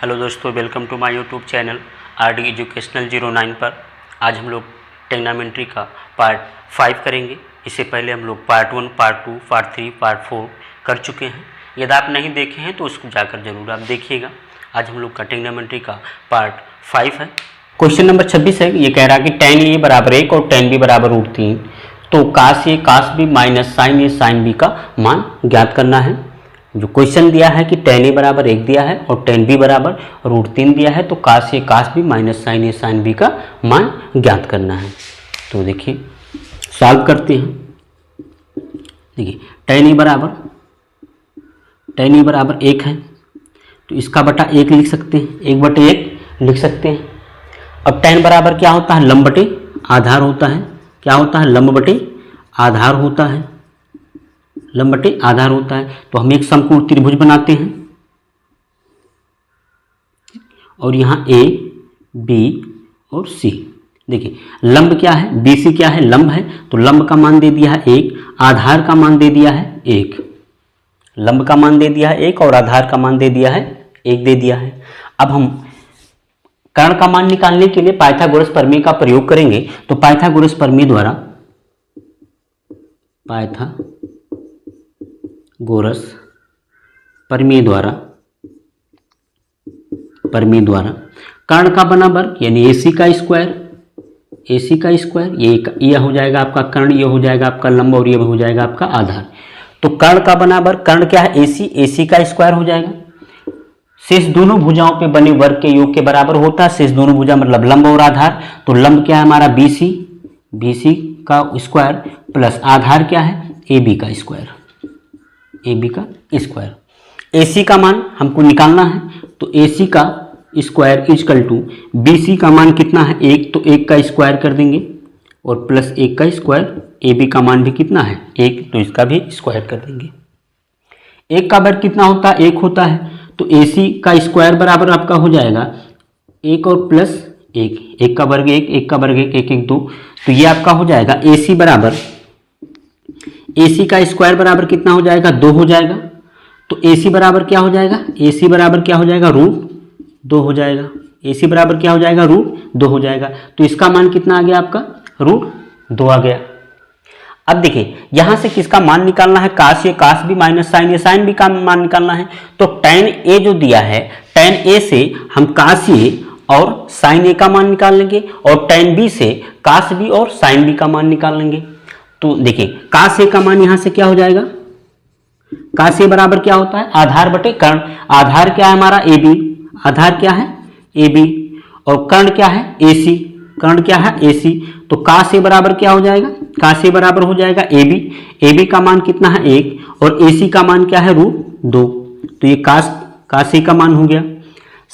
Hello दोस्तों, welcome to my YouTube channel R D educational 09 पर। आज हम लोग ट्रिग्नोमेट्री का पार्ट 5 करेंगे। इससे पहले हम लोग पार्ट 1, पार्ट 2, पार्ट 3, पार्ट 4 कर चुके हैं। यदि आप नहीं देखे हैं तो उसको जाकर जरूर आप देखिएगा। आज हम लोग का ट्रिग्नोमेट्री का पार्ट 5 है। क्वेश्चन नंबर 26 है। ये कह रहा है कि tan a बराबर 1 और tan b बराबर √3, तो cos a cos b minus sin a sin b का मान ज्ञात करना है। जो क्वेश्चन दिया है कि tan a बराबर 1 दिया है और tan b बराबर √3 दिया है, तो cos a cos b minus sin a sin b का मान ज्ञात करना है। तो देखिए सॉल्व करते हैं। देखिए tan a बराबर 1 है, तो इसका बटा 1 लिख सकते हैं, 1/1 लिख सकते हैं। अब tan बराबर क्या होता है? लंब बटे आधार होता है। क्या होता है? लंब बटे आधार होता है। लंब बटे आधार होता है। तो हम एक समकोण त्रिभुज बनाते हैं और यहाँ A, B और C। देखिए लंब क्या है? BC क्या है? लंब है, तो लंब का मान दे दिया है 1, आधार का मान दे दिया है 1। लंब का मान दे दिया है 1 और आधार का मान दे दिया है 1 दे दिया है। अब हम कर्ण का मान निकालने के लिए पाइथागोरस प्रमेय का प्रयोग करेंगे। तो पाइथागोरस प्रमेय द्वारा कर्ण का बना वर्ग यानी AC का स्क्वायर, ये हो जाएगा आपका कर्ण, ये हो जाएगा आपका लंब और ये हो जाएगा आपका आधार। तो कर्ण का बना वर्ग, कर्ण क्या है? AC का स्क्वायर हो जाएगा। शेष दोनों भुजाओं पे बने वर्ग के योग के बराबर होता है। शेष दोनों भुजा मतलब लंब और आधार। तो लंब क्या है हमारा? BC का स्क्वायर प्लस आधार क्या है? AB का स्क्वायर। AC का मान हमको निकालना है, तो AC का स्क्वायर इजकल टू BC का मान कितना है? 1, तो 1 का स्क्वायर कर देंगे और प्लस 1 का स्क्वायर। AB का मान भी कितना है? 1, तो इसका भी स्क्वायर कर देंगे। 1 का वर्ग कितना होता है? 1 होता है, तो AC का स्क्वायर बराबर आपका हो जाएगा 1 और प्लस 1, 1 का वर्ग 1, 1 का वर्ग 1, 1 1 2, तो ये आपका हो जाएगा AC का स्क्वायर बराबर कितना हो जाएगा? 2 हो जाएगा। तो AC बराबर क्या हो जाएगा? AC बराबर क्या हो जाएगा? √2 हो जाएगा। AC बराबर क्या हो जाएगा? √2 हो जाएगा। तो इसका मान कितना आ गया आपका? √2 आ गया। अब देखिए यहां से किसका मान निकालना है? cos A cos b minus sin A sin b का मान निकालना है। तो tan A जो दिया है, tan A से हम cos A और sin A का मान निकाल लेंगे और tan B से cos B और sin B का मान निकाल लेंगे। तो देखिए cos A का मान यहां से क्या हो जाएगा? cos A बराबर क्या होता है? आधार बटे कर्ण। आधार क्या है हमारा? AB। आधार क्या है? AB। और कर्ण क्या है? AC। कर्ण क्या है? AC। तो cos A बराबर क्या हो जाएगा? cos A बराबर हो जाएगा AB। AB का मान कितना है? 1 और AC का मान क्या है? √2। तो ये cos A का मान हो गया।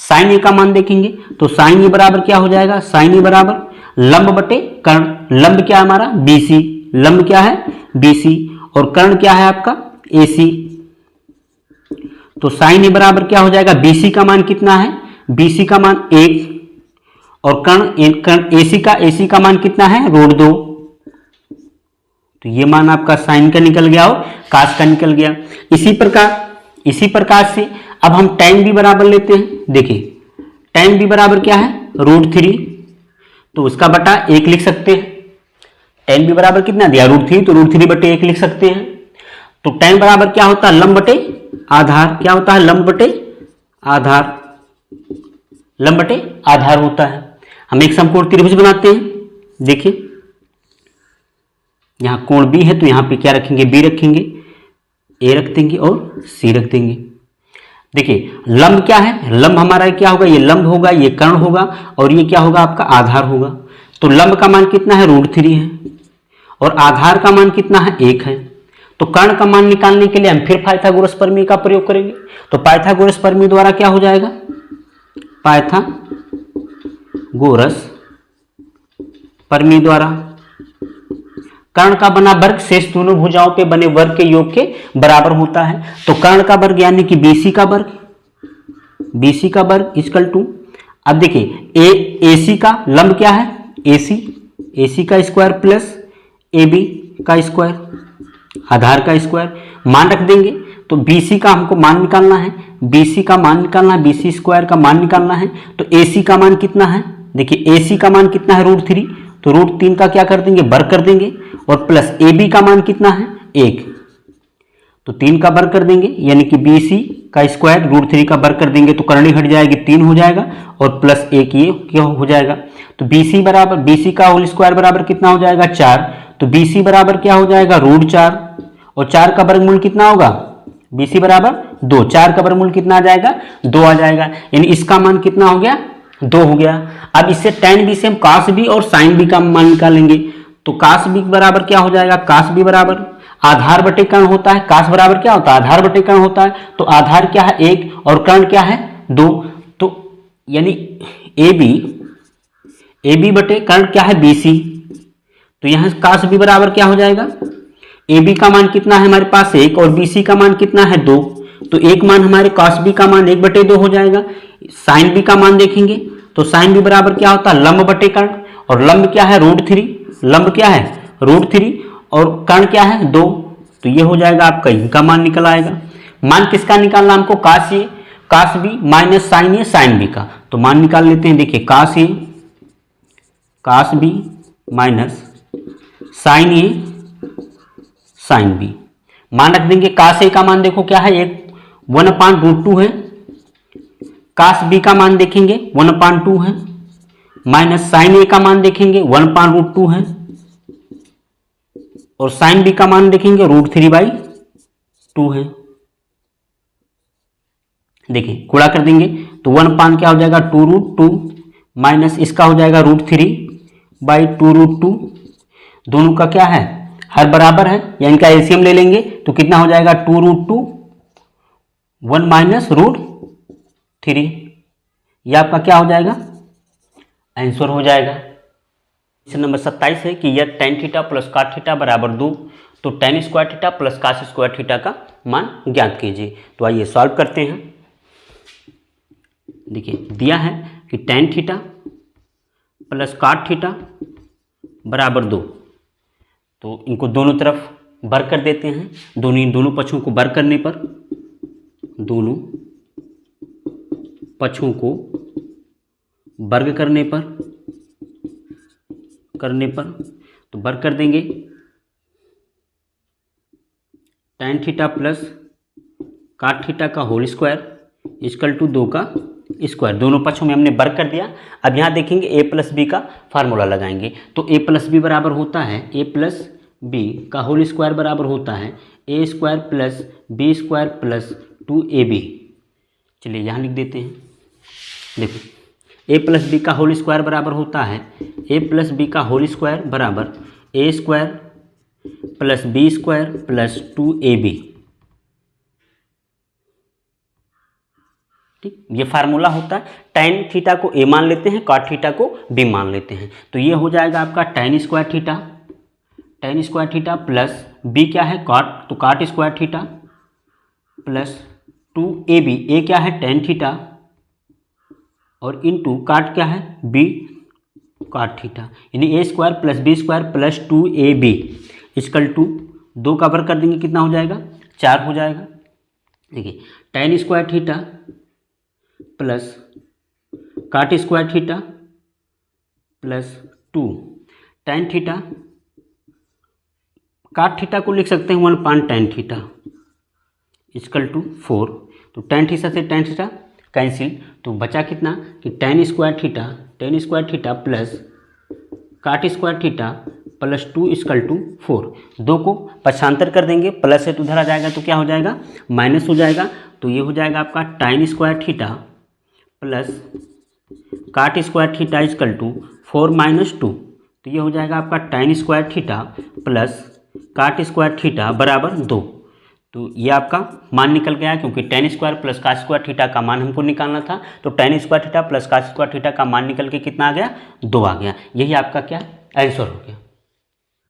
sin A का मान देखेंगे तो sin A बराबर क्या हो जाएगा? sin A बराबर लंब बटे कर्ण। लंब क्या है हमारा? BC। लंब क्या है? BC और कर्ण क्या है आपका? AC। तो sin A बराबर क्या हो जाएगा? BC का मान कितना है? BC का मान 1 और कर्ण AC का मान कितना है? √2। तो ये मान आपका साइन का निकल गया और cos का निकल गया। इसी प्रकार से अब हम tan B बराबर लेते हैं। देखिए tan B बराबर क्या है? √3, तो उसका बटा 1 लिख सकते हैं। tan B बराबर कितना दिया? √3, तो √3/1 लिख सकते हैं। तो tan बराबर क्या होता है? लंब बटे आधार। क्या होता है? लंब बटे आधार होता है। हम एक समकोण त्रिभुज बनाते हैं। देखिए यहाँ कोण B है, तो यहाँ पे क्या रखेंगे? B रखेंगे, A रख देंगे और C रख देंगे। देखिए लंब क्या है? लंब हमारा क्या होगा? ये लंब होगा, ये कर्ण होगा और ये क्या होगा? आपका आधार होगा। तो लंब का मान कितना है? √3 है और आधार का मान कितना है? 1 है। तो कर्ण का मान निकालने के लिए हम फिर पाइथागोरस प्रमेय का प्रयोग करेंगे। तो पाइथागोरस प्रमेय द्वारा क्या हो जाएगा? पाइथागोरस प्रमेय द्वारा कर्ण का बना वर्ग शेष दोनों भुजाओं पे बने वर्ग के योग के बराबर होता है। तो कर्ण का वर्ग यानी कि BC का वर्ग इक्वल टू, अब देखिए AC का लंब क्या है? AC का स्क्वायर प्लस AB का स्क्वायर, आधार का स्क्वायर मान रख देंगे। तो BC का हमको मान निकालना है, BC का मान निकालना है, BC स्क्वायर का मान निकालना है। तो AC का मान कितना है, देखिए AC का मान कितना है √3, तो √3 का क्या कर देंगे, वर्ग कर देंगे, और प्लस AB का मान कितना है 1, तो 3 का वर्ग कर देंगे, यानी कि BC का स्क्वायर √3 का वर्ग कर देंगे तो करनी हट जाएगी 3 हो जाएगा, और प्लस 1 ये क्या हो जाएगा। तो BC का होल स्क्वायर बराबर कितना हो जाएगा 4, तो BC बराबर क्या हो जाएगा √4, और 4 का वर्गमूल कितना होगा, BC बराबर 2, 4 का वर्गमूल कितना आ जाएगा 2 आ जाएगा, यानी इसका मान कितना हो गया 2 हो गया। अब इससे tan B से हम cos B और sin B का मान निकालेंगे, तो cos B बराबर क्या हो जाएगा, cos B बराबर आधार बटे कर्ण होता है, cos बराबर क्या होता है आधार बटे कर्ण होता है, तो आधार क्या है 1 और कर्ण क्या है 2, तो यानी AB बटे कर्ण क्या है BC, तो यहाँ cos B बराबर क्या हो जाएगा, AB का मान कितना है हमारे पास 1 और BC का मान कितना है 2, तो एक मान हमारे cos B का मान 1/2 हो जाएगा। sin B का मान देखेंगे तो sin B बराबर क्या होता है लंब बटे कर्ण, और लंब क्या है √3, लंब क्या है √3 और कर्ण क्या है 2, तो ये हो जाएगा आपका इनका मान निकल आएगा। मान किसका निकालना हमको, cos B minus sin B का, तो मान निकाल लेते हैं। देखिए cos B minus sin B, मान रख देंगे। cos A का मान देखो क्या है 1/√2 है, cos B का मान देखेंगे 1/2 है, माइनस sin A का मान देखेंगे 1/√2 है, और sin B का मान देखेंगे √3/2 है। देखिए गुणा कर देंगे तो 1 क्या हो जाएगा 2√2 माइनस इसका हो जाएगा √3/2√2, दोनों का क्या है हर बराबर है, या इनका एलसीएम ले लेंगे तो कितना हो जाएगा 2√2 1 माइनस √3, ये आपका क्या हो जाएगा आंसर हो जाएगा। क्वेश्चन नंबर 27 है कि यह tan theta plus cot theta बराबर 2, तो tan square theta plus cos square theta का मान ज्ञात कीजिए। तो आइए सॉल्व करते हैं। देखिए दिया है कि tan theta plus cot theta बराबर 2, तो इनको दोनों तरफ वर्ग कर देते हैं, दोनों पक्षों को वर्ग करने पर, दोनों पक्षों को वर्ग करने पर तो वर्ग कर देंगे। tan theta plus cot theta का होल स्क्वायर इक्वल टू 2 का स्क्वायर, दोनों पक्षों में हमने वर्ग कर दिया। अब यहाँ देखेंगे a प्लस बी का फार्मूला लगाएंगे, तो a प्लस बी बराबर होता है a प्लस बी का होल स्क्वायर बराबर होता है a square plus B square plus 2ab। चलिए यहाँ लिख देते हैं। देखो a प्लस बी का होल स्क्वायर बराबर होता है a प्लस बी का होल स्क्वायर बराबर a square plus B square plus 2ab। ठीक, ये फार्मूला होता है। tan थीटा को a मान लेते हैं, cot थीटा को b मान लेते हैं, तो ये हो जाएगा आपका tan square theta plus b क्या है cot, तो cot square theta plus 2ab, a क्या है tan थीटा और इनटू cot क्या है b cot थीटा, यानी a square plus B square plus 2ab equal to 2 का वर्ग कर देंगे कितना हो जाएगा 4 हो जाएगा। देखिए tan square theta plus cot square theta plus 2 tan theta, cot theta को लिख सकते हैं 1 tan थीटा इक्वल टू 4, तो tan थीटा से tan थीटा कैंसिल, तो बचा कितना कि tan square theta plus cot square theta plus 2 equal to 4, 2 को पक्षांतर कर देंगे, प्लस से तो उधर आ जाएगा तो क्या हो जाएगा माइनस हो जाएगा, तो ये हो जाएगा आपका tan square theta plus cot square theta equal to 4 minus 2, तो ये हो जाएगा आपका tan square theta plus cot square theta बराबर 2। तो ये आपका मान निकल गया, क्योंकि tan square plus cot square theta का मान हमको निकालना था, तो tan square theta plus cot square theta का मान निकल के कितना आ गया 2 आ गया। यही आपका क्या आंसर हो गया।